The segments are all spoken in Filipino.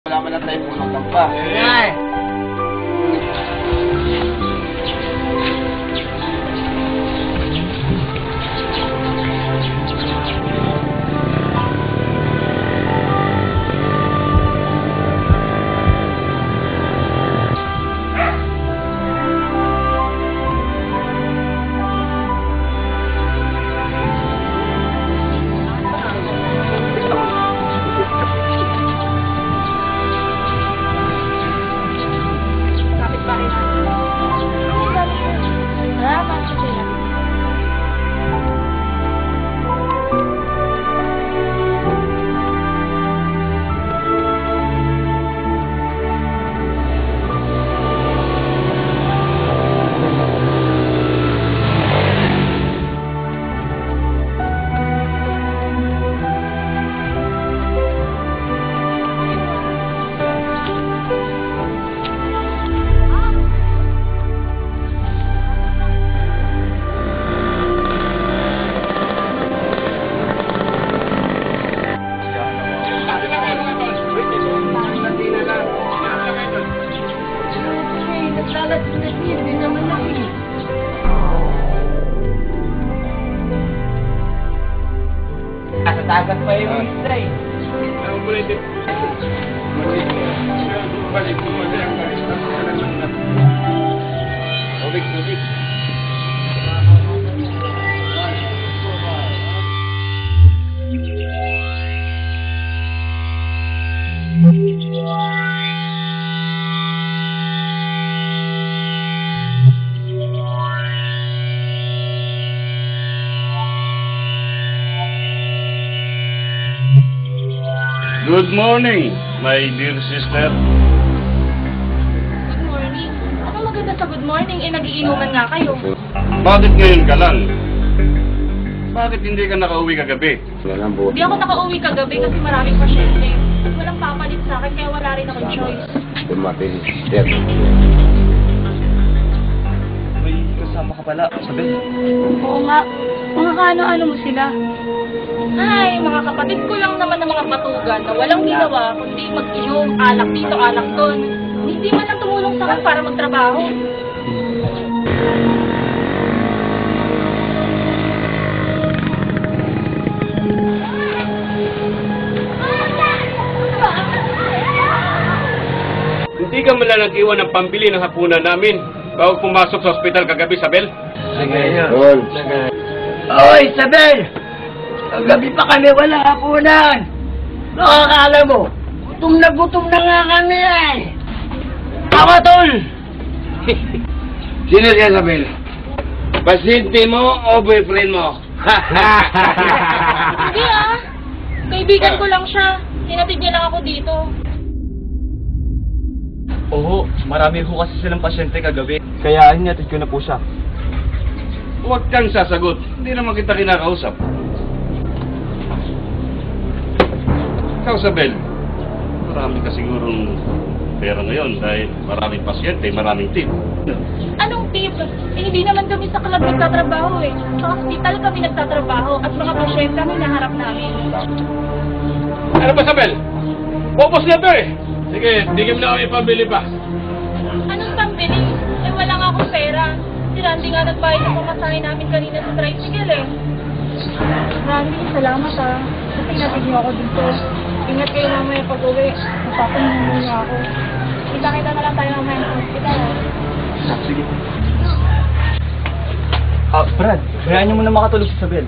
Wala man lang tayong punong tampa. Ay! Nasa dagat pa yung isda eh. Tubig. Good morning, my dear sister. Good morning. Ano maganda sa good morning? Eh, nagiinuman nga kayo. Bakit ngayon ka lang? Bakit hindi ka nakauwi kagabi? Hindi ako nakauwi kagabi kasi maraming pasyente. Walang papalit sa akin kaya wala rin akong choice. Dumating si sister. May kasama ka pala, Isabel. Oo nga. Mga kaano-ano mo sila? Ay, mga kapatid ko lang naman ng mga patugan na walang ginawa kundi mag-inom, alak dito, alak doon. Hindi man lang tumulong sa akin para magtrabaho. Hindi ka man lang nag-iwan ng pambili ng hapunan namin bago pumasok sa ospital kagabi, Isabel? Sige, yun. Tol. Oy, Isabel! Ang gabi pa kami wala hapunan! Nakakala mo, gutom na nga kami eh! Ako, tol! Sino si Isabel? Pasyente mo o boyfriend mo? Hindi ah. Kaibigan ko lang siya. Hinatid niya lang ako dito. Oo, marami ho kasi silang pasyente kagabi. Kaya hinatid ko na po siya. Huwag kang sasagot. Hindi naman kita kinakausap. Ikaw, Isabel, marami ka sigurong pera ngayon dahil maraming pasyente, maraming tip. Anong tip? Eh, hindi naman kami sa club nagtatrabaho eh. Sa hospital kami nagtatrabaho at mga pasyente kami naharap namin. Ano ba, Isabel? Popos na to eh! Sige, tigim na kami pambili pa. Anong pambili? Eh, wala nga akong pera. Si Randy nga nagbayad ng pamasahe namin kanina sa tricycle eh. Randy, salamat ah. Kasi natid niyo ako dito. Ingat kayo mamaya pag-uwi. Mapapahinga niyo ako. Kita-kita na lang tayo mamaya sa hospital ah. Sige. Brad, hayaan niyo muna makatulog si Isabel.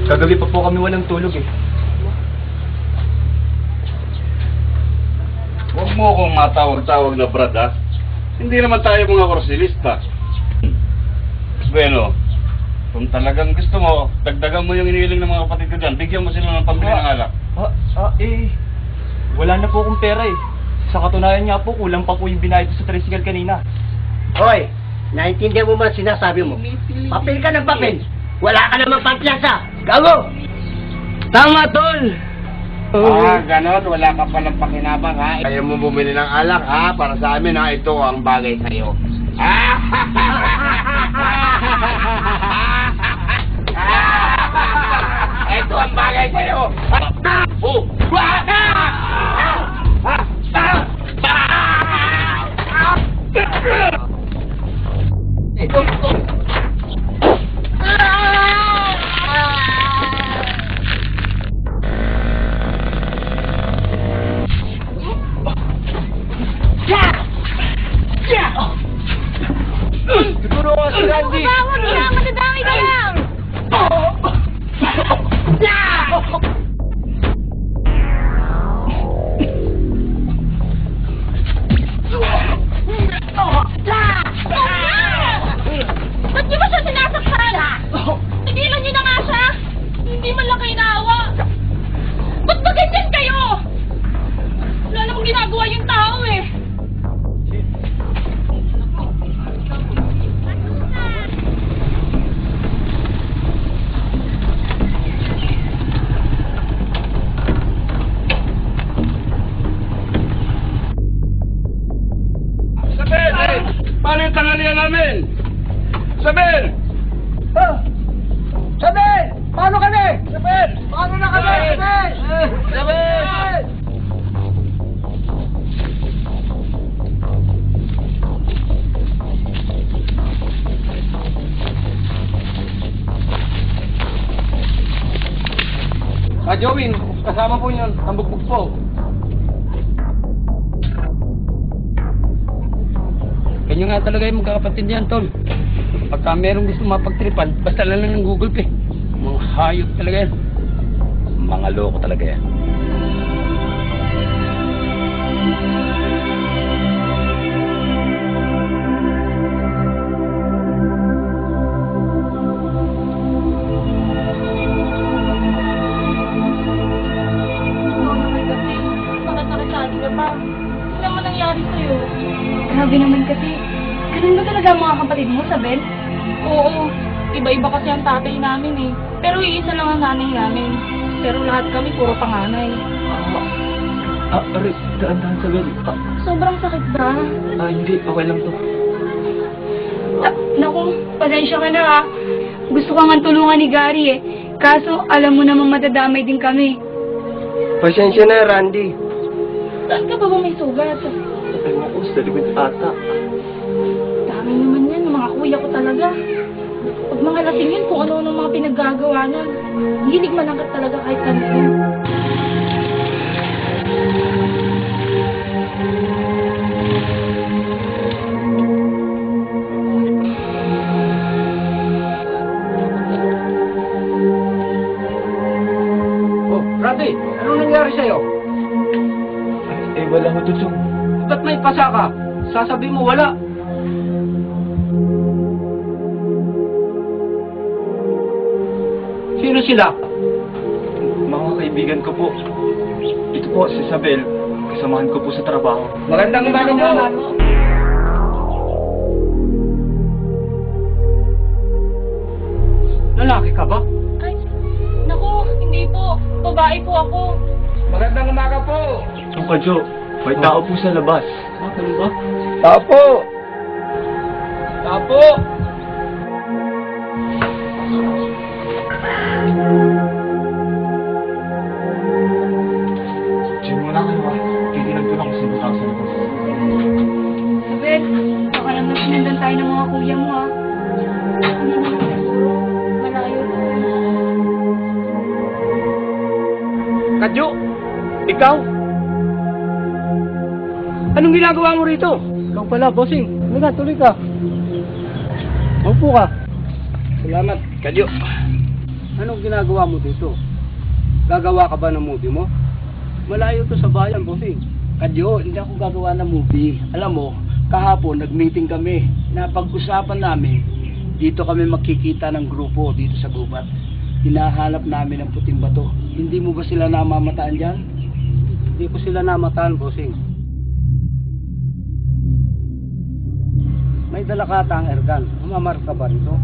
Kagabi pa po kami walang tulog eh. Huwag mo akong matawag-tawag na Brad, ha? Hindi naman tayo mga korsilista. Bueno, kung talagang gusto mo, dagdagan mo yung inihiling ng mga kapatid ko dyan. Bigyan mo sila ng pambili ng alak. Wala na po akong pera eh. Sa katunayan nga po, kulang pa po yung binayad ko sa tricycle kanina. Hoy, naintindihan mo ba sinasabi mo? Papel ka ng papel. Wala ka naman pampiyansa. Gago! Tama, tol! Ganon. Wala ka palang pakinabang, ha? Kaya mo bumili ng alak, ha? Para sa amin, ha? Ito ang bagay sa'yo. Ito ang bagay sa'yo. Randy! Huwag na, matadami ka lang! Ba't niyo ba siya sinasaktan? Tigilan niyo na nga siya! Hindi man lang kayo naawa! Ba't ba ganyan kayo? Wala namang ginagawa yung tao eh! Isabel! Paano yung tanghalian namin? Isabel! Sabel! Paano kami? Sabel! Paano na kami? Sabel! Sabel! Jowin, kasama po yun. Ang bugbog po. Ganyan nga talaga yung magkakapatid yan, Tol. Pagka merong gusto mapagtripan, basta lang ng Google Pay. Mga hayop talaga yan. Mga loko talaga yan. Bakit nakasali ka pa? Ano naman nangyari sa'yo? Grabe naman kasi. Ganun ba talaga ang mga kapatid mo, Sabel? Oo. Iba-iba kasi ang tatay namin eh. Pero iisa lang ang nanay namin. Pero lahat kami puro panganay. Aray, daan-daan, Sabel. Sobrang sakit ba? Hindi, okay lang to. Naku, pasensya ka na ha. Gusto ka nga tulungan ni Gary eh. Kaso, alam mo namang matadamay din kami. Pasensya na, Randy. Saan ka ba may sugat? Ewan ko, sa likod ata. Dami naman yan, mga kuya ko talaga. Pag mga lasing yan, kung ano-ano mga pinaggagawa niyan. Hilig malangkat talaga kahit kanino. Oh, Randy, anong nangyari sa'yo? Wala mo tutong. Ba't may pasa ka? Sasabihin mo wala. Sino sila? Mga kaibigan ko po. Ito po si Isabel. Kasamahan ko po sa trabaho. Magandang umaga po. Lalaki ka ba? Ay, naku, hindi po. Babae po ako. Magandang umaga po. Ang kadyo, may tao po sa labas. Ganun ba? Tapo! Tapo! Diyan mo na kayo ha. Titignan ko na kung sino tao sa labas. Sabel, baka naman sinundan tayo ng mga kuya mo ha. Hindi naman siguro. Malayo po. Kadyo! Ikaw? Anong ginagawa mo rito? Ikaw pala, bossing. Halika, tuloy ka. Upo ka. Salamat, Kadyo. Anong ginagawa mo dito? Gagawa ka ba ng movie mo? Malayo to sa bayan, bossing. Kadyo, hindi ako gagawa ng movie. Alam mo, kahapon nag-meeting kami. Napag-usapan namin, dito kami makikita ng grupo dito sa gubat. Hinahanap namin ang puting bato. Hindi mo ba sila namamataan dyan? Hindi ko sila namataan, bossing. May dala ka ang airgun. Mamamar ka ba rito?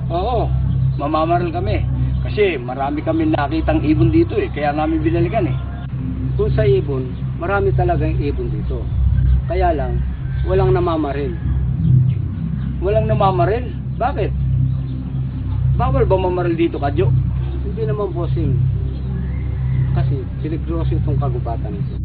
Oo. Mamamaril kami. Kasi marami kami nakitang ibon dito eh. Kaya namin binalikan eh. Kung sa ibon, marami talagang ibon dito. Kaya lang, walang namamaril. Walang namamaril? Bakit? Bawal ba mamaril dito, Kadyo? Hindi naman, bossing. Kasi peligroso itong kagubatan ito.